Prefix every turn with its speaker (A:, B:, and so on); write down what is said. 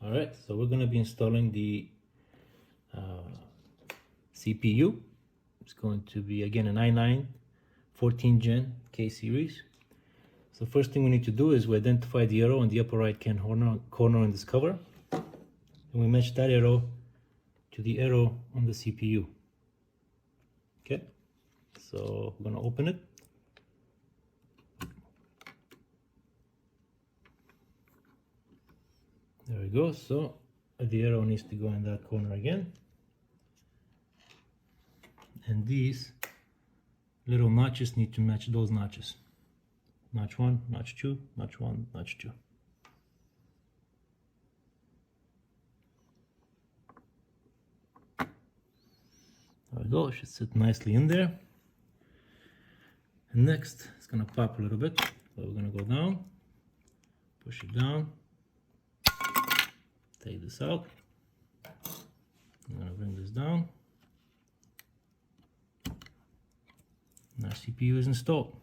A: All right, so we're going to be installing the CPU. It's going to be again an i9 14 Gen K series. So first thing we need to do is we identify the arrow in the upper right hand corner on this cover, and we match that arrow to the arrow on the CPU. Okay, so we're going to open it. There we go. So the arrow needs to go in that corner again, and these little notches need to match those notches. Notch 1, notch 2, notch 1, notch 2. There we go, it should sit nicely in there. And next, it's gonna pop a little bit. So we're gonna go down, push it down, take this out. I'm gonna bring this down. And our CPU is installed.